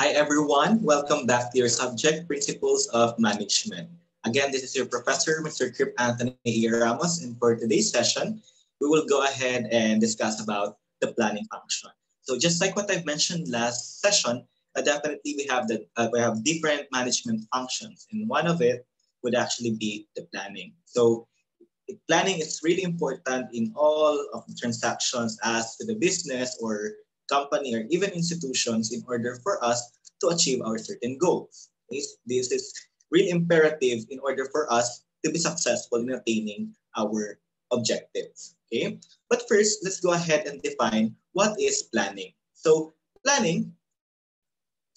Hi everyone, welcome back to your subject, Principles of Management. Again, this is your professor, Mr. Trip Anthony E. Ramos, and for today's session, we will go ahead and discuss about the planning function. So just like what I've mentioned last session, definitely we have different management functions, and one of it would actually be the planning. So planning is really important in all of the transactions as to the business or company or even institutions in order for us to achieve our certain goals. This is really imperative in order for us to be successful in attaining our objectives. Okay, but first let's go ahead and define what is planning. So planning,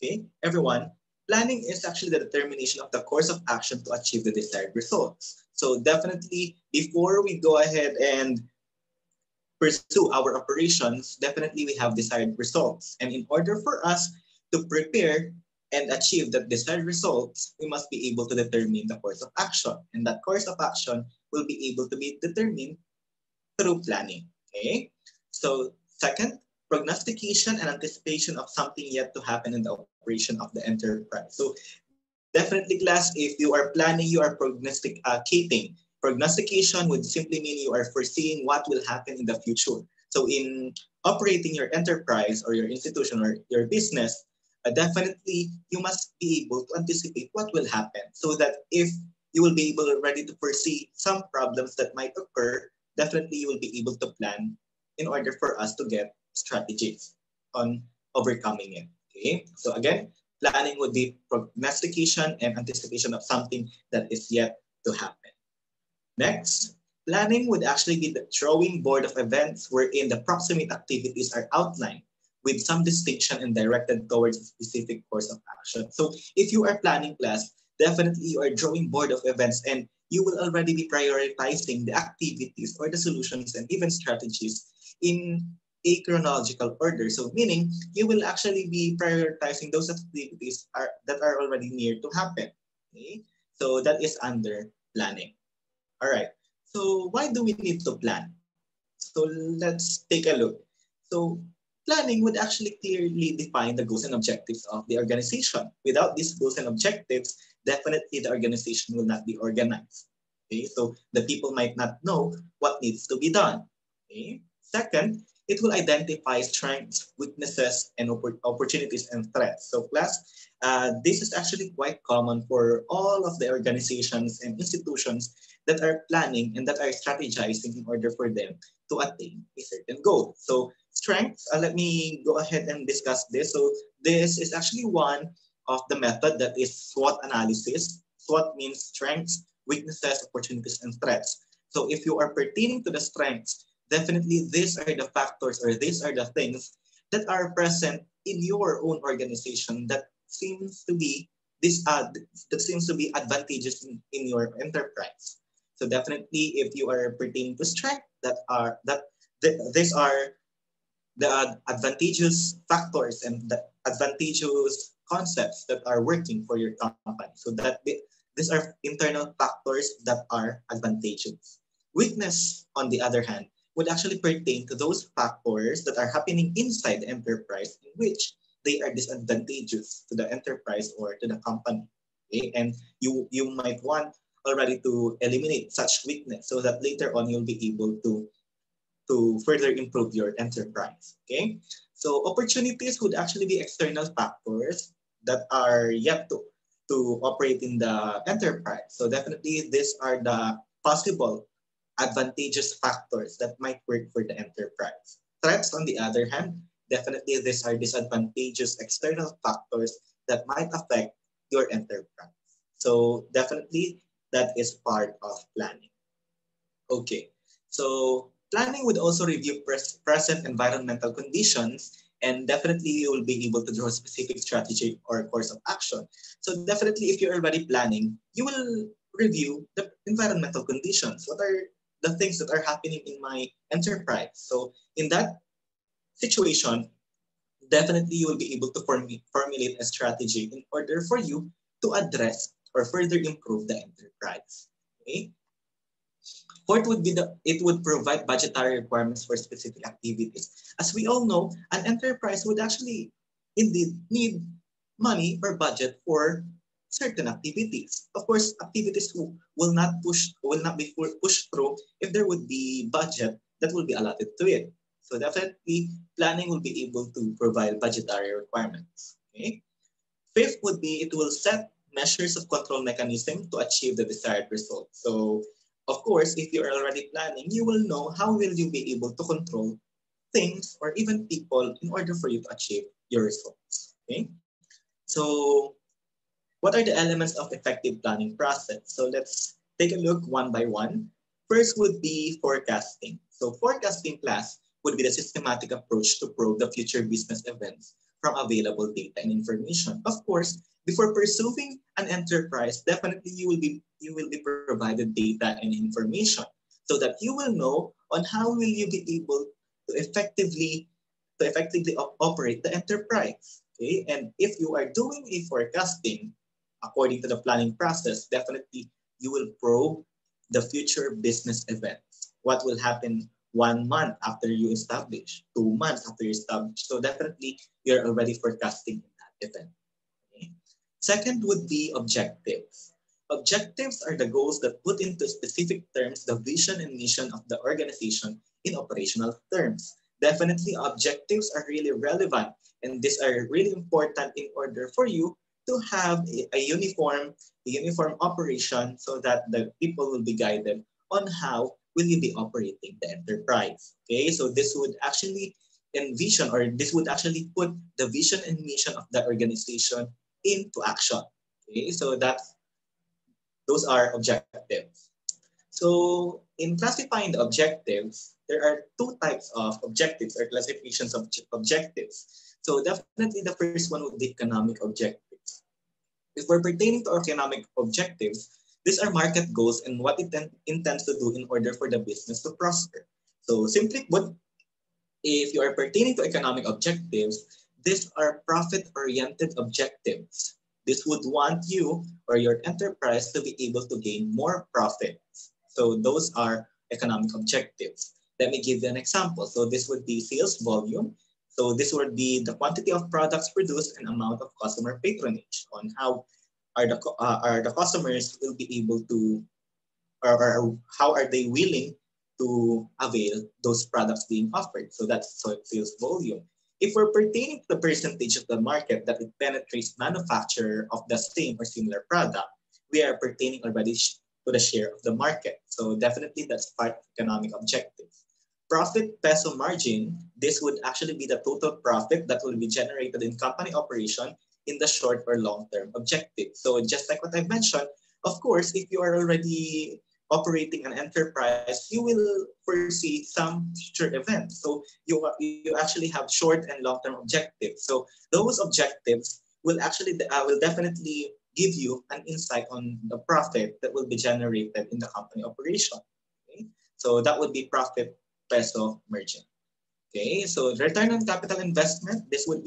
okay, everyone, planning is actually the determination of the course of action to achieve the desired results. So definitely before we go ahead and pursue our operations, definitely we have desired results. And in order for us to prepare and achieve that desired results, we must be able to determine the course of action. And that course of action will be able to be determined through planning. Okay. So second, prognostication and anticipation of something yet to happen in the operation of the enterprise. So definitely, class, if you are planning, you are prognosticating. Prognostication would simply mean you are foreseeing what will happen in the future. So in operating your enterprise or your institution or your business, definitely you must be able to anticipate what will happen so that if you will be able already to foresee some problems that might occur, definitely you will be able to plan in order for us to get strategies on overcoming it. Okay, so again, planning would be prognostication and anticipation of something that is yet to happen. Next, planning would actually be the drawing board of events wherein the proximate activities are outlined with some distinction and directed towards a specific course of action. So if you are planning class, definitely you are drawing board of events and you will already be prioritizing the activities or the solutions and even strategies in a chronological order. So meaning you will actually be prioritizing those activities that are already near to happen. Okay? So that is under planning. All right. So why do we need to plan? So let's take a look. So planning would actually clearly define the goals and objectives of the organization. Without these goals and objectives, definitely the organization will not be organized. Okay, so the people might not know what needs to be done. Okay. Second, it will identify strengths, weaknesses, and opportunities and threats. So class, this is actually quite common for all of the organizations and institutions that are planning and that are strategizing in order for them to attain a certain goal. So strengths, let me go ahead and discuss this. So this is actually one of the method that is SWOT analysis. SWOT means strengths, weaknesses, opportunities, and threats. So if you are pertaining to the strengths, definitely these are the factors or these are the things that are present in your own organization that seems to be that seems to be advantageous in your enterprise. So definitely, if you are pertaining to strength, these are the advantageous factors and the advantageous concepts that are working for your company. So these are internal factors that are advantageous. Weakness, on the other hand, would actually pertain to those factors that are happening inside the enterprise in which they are disadvantageous to the enterprise or to the company. Okay? And you might want already to eliminate such weakness so that later on you'll be able to further improve your enterprise. Okay, so opportunities would actually be external factors that are yet to operate in the enterprise. So definitely these are the possible advantageous factors that might work for the enterprise. Threats, on the other hand, definitely these are disadvantageous external factors that might affect your enterprise. So definitely that is part of planning. Okay, so planning would also review present environmental conditions, and definitely you will be able to draw a specific strategy or course of action. So definitely if you're already planning, you will review the environmental conditions. What are the things that are happening in my enterprise? So in that situation, definitely you will be able to formulate a strategy in order for you to address or further improve the enterprise. Okay? Fourth would be it would provide budgetary requirements for specific activities. As we all know, an enterprise would actually indeed need money or budget for certain activities. Of course, activities will not be pushed through if there would be budget that will be allotted to it. So definitely, planning will be able to provide budgetary requirements. Okay. Fifth would be it will set measures of control mechanism to achieve the desired result. So, of course, if you are already planning, you will know how will you be able to control things or even people in order for you to achieve your results. Okay. So, what are the elements of effective planning process? So let's take a look one by one. First would be forecasting. So forecasting class would be the systematic approach to probe the future business events from available data and information. Of course, before pursuing an enterprise, definitely you will be provided data and information so that you will know on how will you be able to effectively operate the enterprise. Okay, and if you are doing a forecasting according to the planning process, definitely you will probe the future business events. What will happen 1 month after you establish, 2 months after you establish. So definitely you're already forecasting in that event. Okay? Second would be objectives. Objectives are the goals that put into specific terms the vision and mission of the organization in operational terms. Definitely objectives are really relevant and these are really important in order for you to have a uniform operation so that the people will be guided on how will you be operating the enterprise. Okay, so this would actually envision or this would actually put the vision and mission of the organization into action. Okay, so those are objectives. So in classifying the objectives, there are two types of objectives or classifications of objectives. So definitely the first one would be economic objectives. If we're pertaining to economic objectives, these are market goals and what it intends to do in order for the business to prosper. So simply put, if you are pertaining to economic objectives, these are profit-oriented objectives. This would want you or your enterprise to be able to gain more profits. So those are economic objectives. Let me give you an example. So this would be sales volume. So this would be the quantity of products produced and amount of customer patronage on how are the customers will be able to or how are they willing to avail those products being offered. So that's sales volume. If we're pertaining to the percentage of the market that it penetrates manufacturer of the same or similar product, we are pertaining already to the share of the market. So definitely that's part of economic objectives. Profit peso margin, this would actually be the total profit that will be generated in company operation in the short or long-term objective. So just like what I mentioned, of course, if you are already operating an enterprise, you will foresee some future events. So you actually have short and long-term objectives. So those objectives will definitely give you an insight on the profit that will be generated in the company operation. Okay? So that would be profit peso margin. Okay, so return on capital investment, this would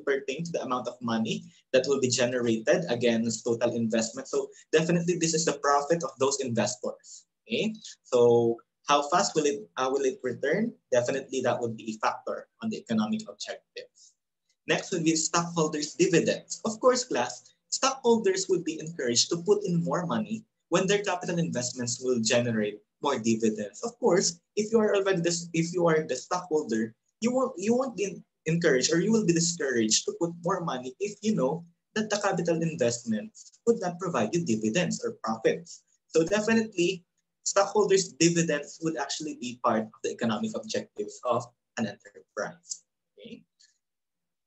pertain to the amount of money that will be generated against total investment. So definitely this is the profit of those investors. Okay, so how fast will it return? Definitely that would be a factor on the economic objectives. Next would be stockholders' dividends. Of course, class, stockholders would be encouraged to put in more money when their capital investments will generate more dividends. Of course, if you are the stockholder, you won't be encouraged or you will be discouraged to put more money if you know that the capital investments would not provide you dividends or profits. So definitely, stockholders' dividends would actually be part of the economic objectives of an enterprise. Okay?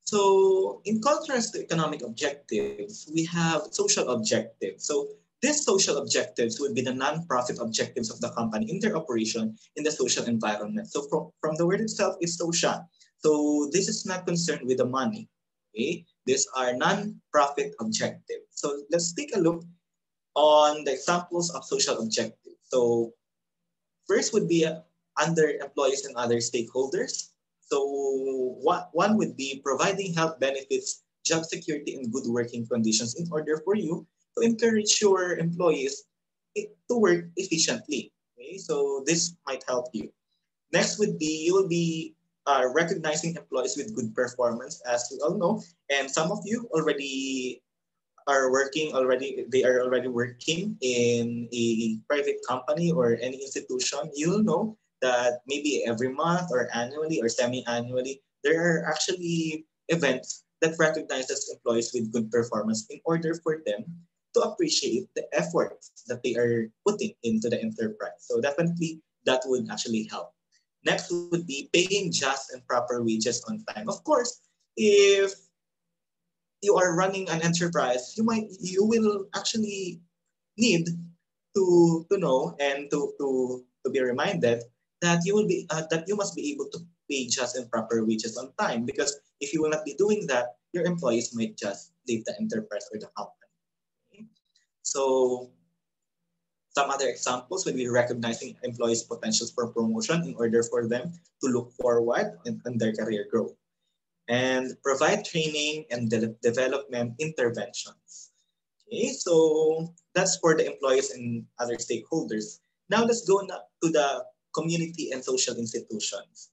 So in contrast to economic objectives, we have social objectives. So these social objectives would be the non-profit objectives of the company in their operation in the social environment. So from the word itself is social. So this is not concerned with the money. Okay? These are non-profit objectives. So let's take a look on the examples of social objectives. So first would be under employees and other stakeholders. So one would be providing health benefits, job security, and good working conditions in order for you to encourage your employees to work efficiently. Okay, so this might help you. Next would be you will be recognizing employees with good performance, as we all know, and some of you already are working already, they are already working in a private company or any institution, you'll know that maybe every month or annually or semi-annually, there are actually events that recognizes employees with good performance in order for them to appreciate the efforts that they are putting into the enterprise. So definitely that would actually help. Next would be paying just and proper wages on time. Of course, if you are running an enterprise, you will actually need to know and to be reminded that you must be able to pay just and proper wages on time, because if you will not be doing that, your employees might just leave the enterprise or the company. Okay? So some other examples would be recognizing employees' potentials for promotion in order for them to look forward in their career growth, and provide training and development interventions. Okay, so that's for the employees and other stakeholders. Now let's go to the community and social institutions.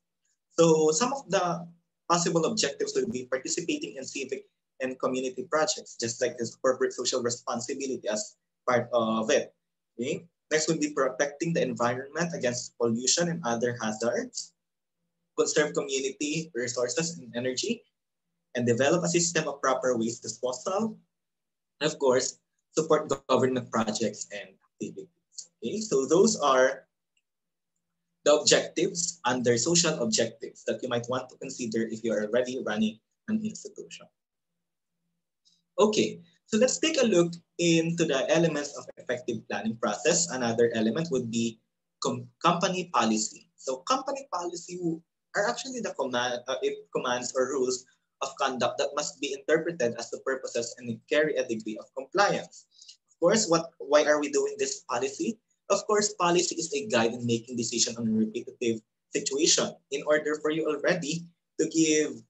So some of the possible objectives would be participating in civic and community projects, just like this corporate social responsibility as part of it. Okay? Next would be protecting the environment against pollution and other hazards, conserve community resources and energy, and develop a system of proper waste disposal, and of course, support government projects and activities. Okay, so those are the objectives under social objectives that you might want to consider if you are already running an institution. Okay, so let's take a look into the elements of effective planning process. Another element would be company policy. So company policy are actually the commands or rules of conduct that must be interpreted as the purposes and carry a degree of compliance. Of course, why are we doing this policy? Of course, policy is a guide in making decision on a repetitive situation. In order for you already to give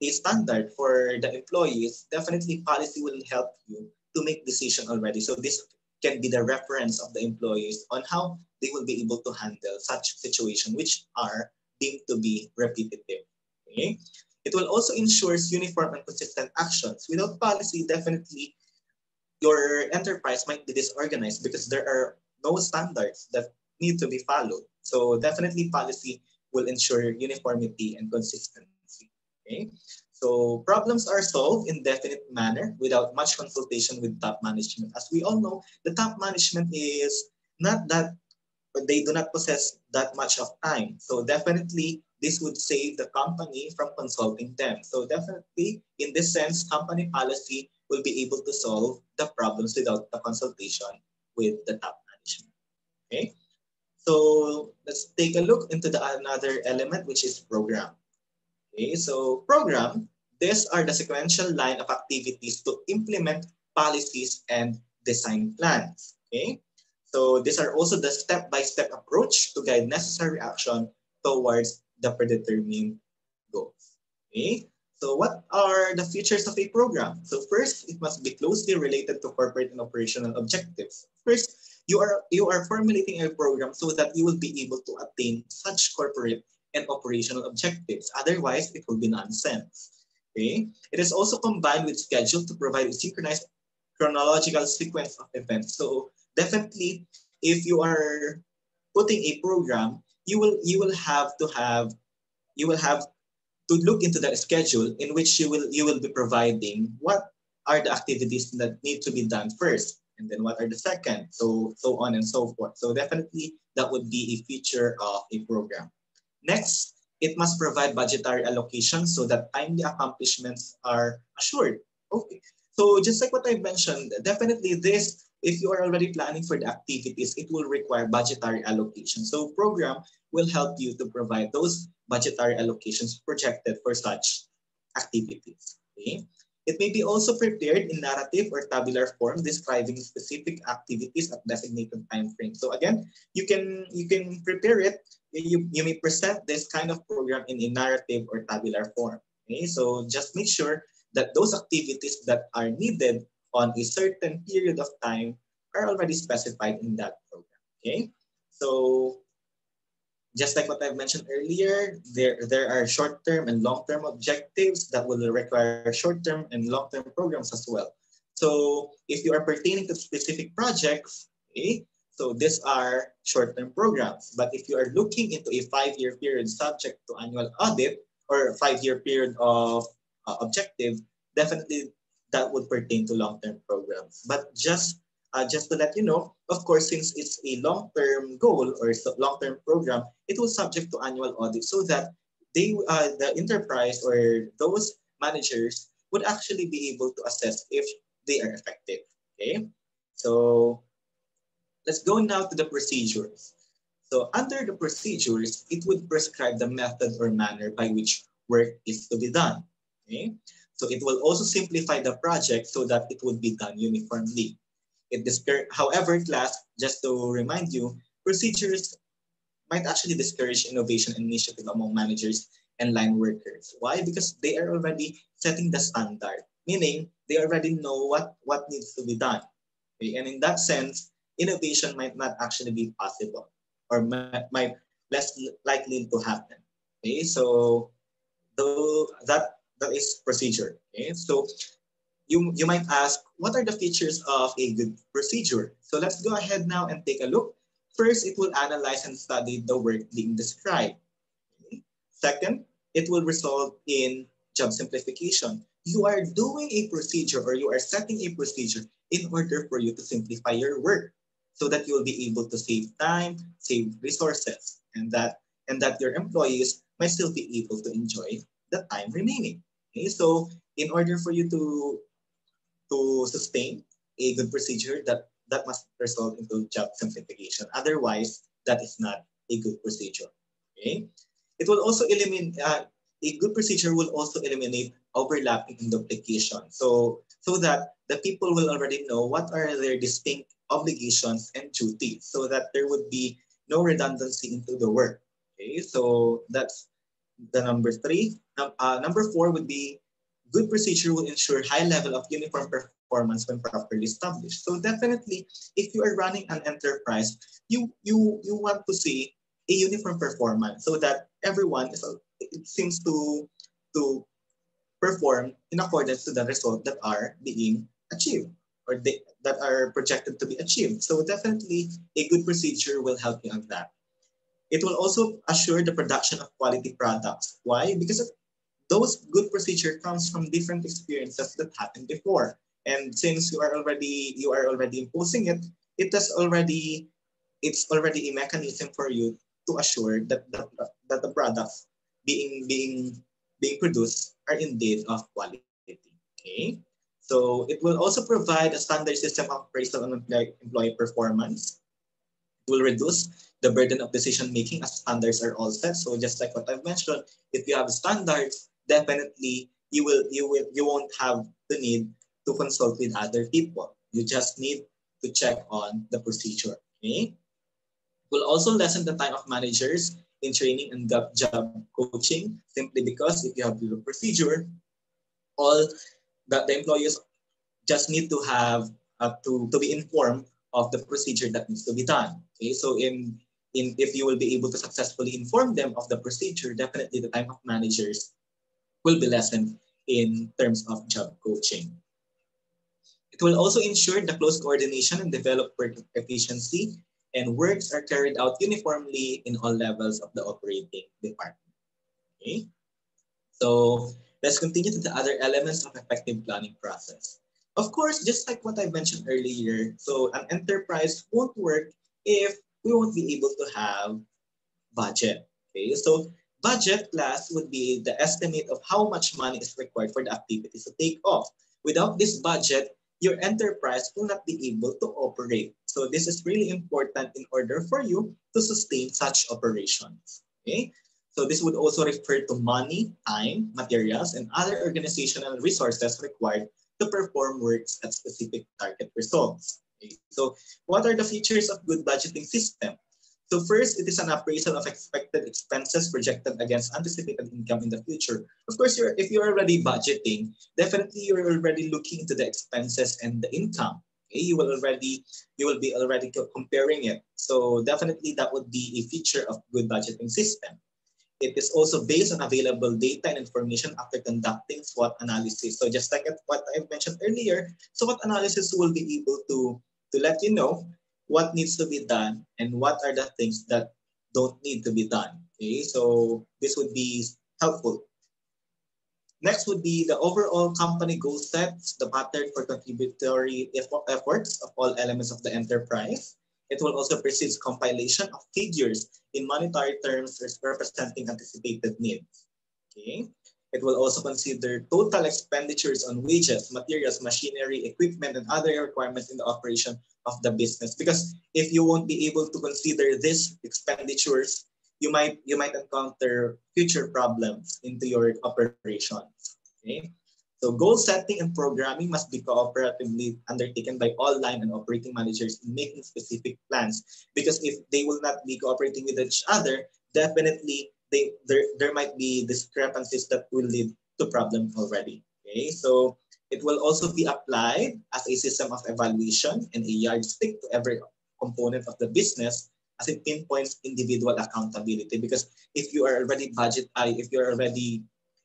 a standard for the employees, definitely policy will help you to make decision already. So this can be the reference of the employees on how they will be able to handle such situation which are deemed to be repetitive. Okay? It will also ensure uniform and consistent actions. Without policy, definitely your enterprise might be disorganized because there are no standards that need to be followed. So definitely policy will ensure uniformity and consistency. Okay? So problems are solved in definite manner without much consultation with top management. As we all know, the top management is not that, they do not possess that much of time. So definitely this would save the company from consulting them. So definitely in this sense, company policy will be able to solve the problems without the consultation with the top management. Okay. So let's take a look into the another element, which is program. Okay, so program, these are the sequential line of activities to implement policies and design plans. Okay, so these are also the step-by-step approach to guide necessary action towards the predetermined goals. Okay, so what are the features of a program? So first, it must be closely related to corporate and operational objectives. First, you are formulating a program so that you will be able to attain such corporate and operational objectives. Otherwise, it will be nonsense. Okay? It is also combined with schedule to provide a synchronized chronological sequence of events. So definitely, if you are putting a program, you will have to look into the schedule in which you will be providing what are the activities that need to be done first, and then what are the second, so on and so forth. So definitely that would be a feature of a program. Next, it must provide budgetary allocation so that timely accomplishments are assured. Okay. So just like what I mentioned, definitely this, if you are already planning for the activities, it will require budgetary allocation. So program will help you to provide those budgetary allocations projected for such activities. Okay. It may be also prepared in narrative or tabular form describing specific activities at designated time frame. So again, you can prepare it. You may present this kind of program in a narrative or tabular form. Okay, so just make sure that those activities that are needed on a certain period of time are already specified in that program. Okay, so Just like what I've mentioned earlier, there are short-term and long-term objectives that will require short-term and long-term programs as well. So if you are pertaining to specific projects, okay, so these are short-term programs. But if you are looking into a 5-year period subject to annual audit or 5-year period of objective, definitely that would pertain to long-term programs. But just to let you know, of course, since it's a long-term goal or long-term program, it will subject to annual audit so that the enterprise or those managers would actually be able to assess if they are effective. Okay, so let's go now to the procedures. So under the procedures, it would prescribe the method or manner by which work is to be done. Okay, so it will also simplify the project so that it would be done uniformly. However, class, just to remind you, procedures might actually discourage innovation and initiative among managers and line workers. Why? Because they are already setting the standard, meaning they already know what needs to be done. Okay? And in that sense, innovation might not actually be possible or might less likely to happen. Okay, so though that is procedure. Okay, so you might ask, what are the features of a good procedure? So let's go ahead now and take a look. First, it will analyze and study the work being described. Okay. Second, it will result in job simplification. You are doing a procedure or you are setting a procedure in order for you to simplify your work so that you will be able to save time, save resources, and that your employees might still be able to enjoy the time remaining. Okay, so in order for you to sustain a good procedure, that must result into job simplification. Otherwise, that is not a good procedure. Okay, it will also eliminate a good procedure will also eliminate overlapping and duplication. So that the people will already know what are their distinct obligations and duties, so that there would be no redundancy into the work. Okay, so that's the number three. Number four would be good procedure will ensure high level of uniform performance when properly established. So definitely, if you are running an enterprise, you want to see a uniform performance so that everyone is it seems to perform in accordance to the result that are being achieved or that are projected to be achieved. So definitely, a good procedure will help you on that. It will also assure the production of quality products. Why? Because those good procedure comes from different experiences that happened before. And since you are already imposing it, it's already a mechanism for you to assure that the products being produced are indeed of quality. Okay. So it will also provide a standard system of appraisal on employee performance. It will reduce the burden of decision making as standards are all set. So just like what I've mentioned, if you have standards, definitely you won't have the need to consult with other people. You just need to check on the procedure. Okay. Will also lessen the time of managers in training and job coaching, simply because if you have the procedure, all that the employees just need to have to be informed of the procedure that needs to be done. Okay, so in if you will be able to successfully inform them of the procedure, definitely the time of managers will be lessened in terms of job coaching. It will also ensure the close coordination and develop work efficiency, and works are carried out uniformly in all levels of the operating department. Okay? So let's continue to the other elements of effective planning process. Of course, just like what I mentioned earlier, so an enterprise won't work if we won't be able to have budget. Okay, so budget class would be the estimate of how much money is required for the activities to take off. Without this budget, your enterprise will not be able to operate. So this is really important in order for you to sustain such operations. Okay, so this would also refer to money, time, materials, and other organizational resources required to perform works at specific target results. Okay, so what are the features of good budgeting system? So first, it is an appraisal of expected expenses projected against anticipated income in the future. Of course, if you're already budgeting, definitely you're already looking into the expenses and the income. Okay, you will be already comparing it. So definitely that would be a feature of good budgeting system. It is also based on available data and information after conducting SWOT analysis. So just like what I mentioned earlier, SWOT analysis will be able to let you know what needs to be done and what are the things that don't need to be done. Okay, so this would be helpful. Next would be the overall company goal sets, the pattern for contributory efforts of all elements of the enterprise. It will also precede compilation of figures in monetary terms representing anticipated needs. Okay. It will also consider total expenditures on wages, materials, machinery, equipment, and other requirements in the operation of the business. Because if you won't be able to consider these expenditures, you might encounter future problems into your operations. Okay. So goal setting and programming must be cooperatively undertaken by all line and operating managers in making specific plans. Because if they will not be cooperating with each other, definitely there might be discrepancies that will lead to problems already. Okay, so it will also be applied as a system of evaluation and a yardstick to every component of the business as it pinpoints individual accountability. Because if you are already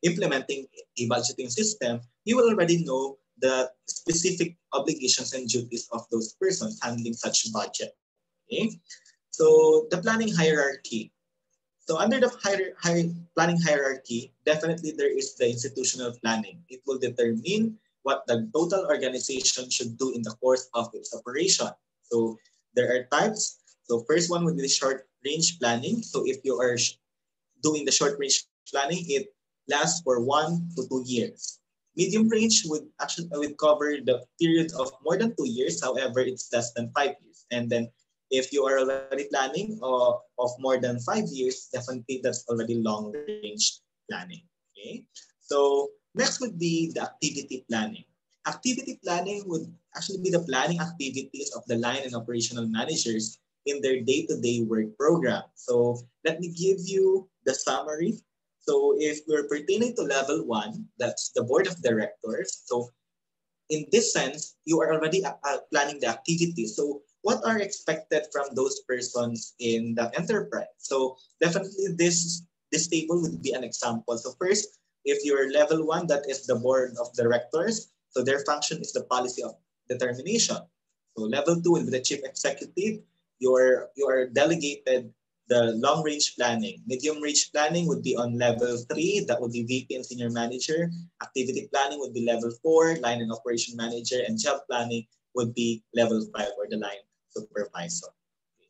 implementing a budgeting system, you will already know the specific obligations and duties of those persons handling such budget. Okay? So the planning hierarchy. So under the planning hierarchy, definitely there is the institutional planning. It will determine what the total organization should do in the course of its operation. So there are types. So first one would be the short range planning. So if you are doing the short range planning, it lasts for 1 to 2 years. Medium range would cover the period of more than 2 years. However, it's less than 5 years. And then if you are already planning of more than 5 years, definitely that's already long range planning. Okay. So next would be the activity planning. Activity planning would actually be the planning activities of the line and operational managers in their day-to-day work program. So let me give you the summary. So if we're pertaining to level 1, that's the board of directors. So in this sense, you are already planning the activities. So what are expected from those persons in the enterprise? So definitely this table would be an example. So first, if you're level 1, that is the board of directors. So their function is the policy of determination. So level 2 will be the chief executive. You are delegated the long range planning. Medium range planning would be on level 3. That would be VP and senior manager. Activity planning would be level 4, line and operation manager, and job planning would be level 5 or the line supervisor.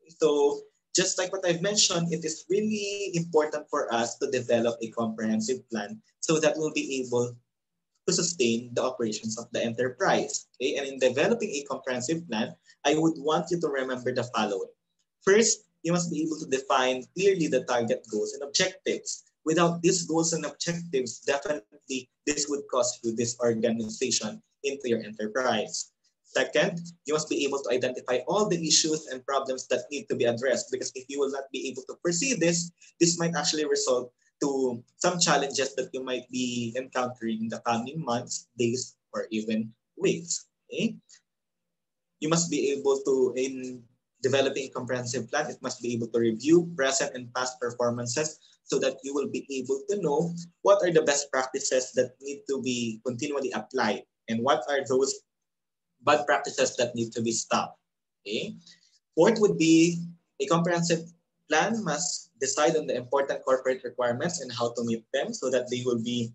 So just like what I've mentioned, it is really important for us to develop a comprehensive plan so that we'll be able to sustain the operations of the enterprise. Okay? And in developing a comprehensive plan, I would want you to remember the following. First, you must be able to define clearly the target goals and objectives. Without these goals and objectives, definitely this would cause you disorganization into your enterprise. Second, you must be able to identify all the issues and problems that need to be addressed, because if you will not be able to foresee this might actually result to some challenges that you might be encountering in the coming months, days, or even weeks. Okay? You must be able to, in developing a comprehensive plan, it must be able to review present and past performances so that you will be able to know what are the best practices that need to be continually applied and what are those bad practices that need to be stopped. Okay? Fourth would be a comprehensive plan must decide on the important corporate requirements and how to meet them so that the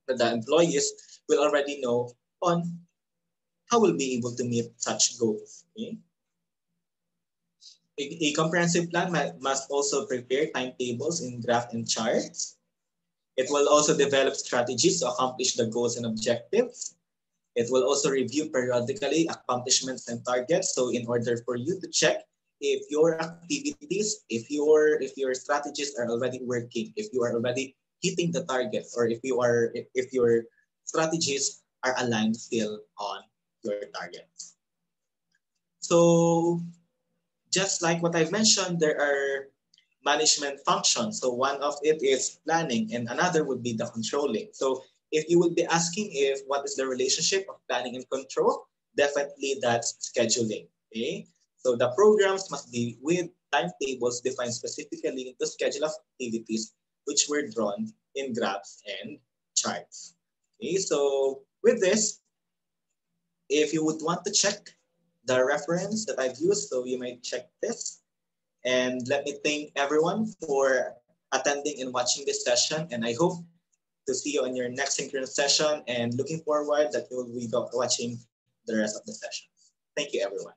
employees will already know on how we'll be able to meet such goals. Okay? A comprehensive plan must also prepare timetables in graph and charts. It will also develop strategies to accomplish the goals and objectives. It will also review periodically accomplishments and targets. So in order for you to check if your activities, if your strategies are already working, if you are already hitting the targets, or if your strategies are aligned still on your targets. So just like what I've mentioned, there are management functions. So one of it is planning and another would be the controlling. So if you would be asking if what is the relationship of planning and control, definitely that's scheduling. Okay, so the programs must be with timetables defined specifically into schedule of activities which were drawn in graphs and charts. Okay, so with this, if you would want to check the reference that I've used, so you might check this. And let me thank everyone for attending and watching this session. And I hope to see you on your next synchronous session and looking forward that you will be watching the rest of the sessions. Thank you, everyone.